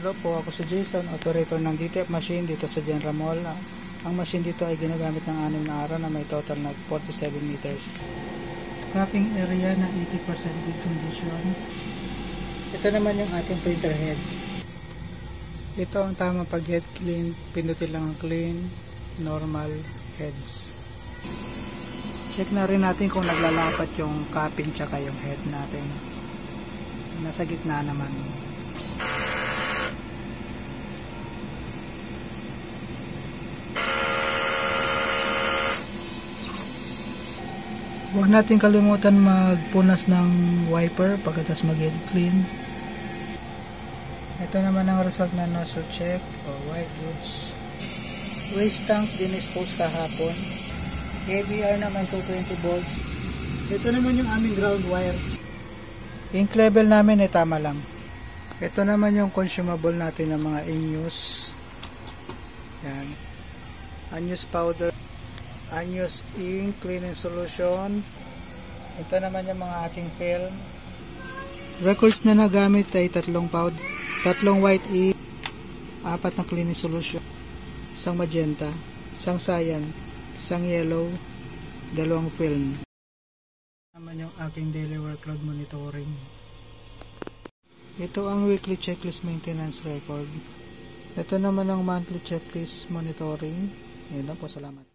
Hello po, ako si Jason, operator ng DTF machine dito sa General Mall. Ang machine dito ay ginagamit ng 6 na araw na may total na 47 meters. Cupping area na 80% good condition. Ito naman yung ating printer head. Ito ang tamang pag-head clean. Pindutin lang ang clean, normal, heads. Check na rin natin kung naglalapat yung cupping tsaka yung head natin. Nasa gitna naman. Huwag natin kalimutan magpunas ng wiper pagkatapos mag-head clean. Ito naman ang result na nozzle check o white goods. Waste tank dinispose kahapon. ABR naman 220 volts. Ito naman yung aming ground wire. Ink level namin ay tama lang. Ito naman yung consumable natin ng mga in-use. Yan. Unused powder. Unused ink, cleaning solution. Ito naman yung mga ating film. Records na nagamit ay 3 powder, 3 white ink, 4 na cleaning solution, 1 magenta, 1 cyan, 1 yellow, 2 film. Ito naman yung aking daily workload monitoring. Ito ang weekly checklist maintenance record. Ito naman ang monthly checklist monitoring. Yun lang po, salamat.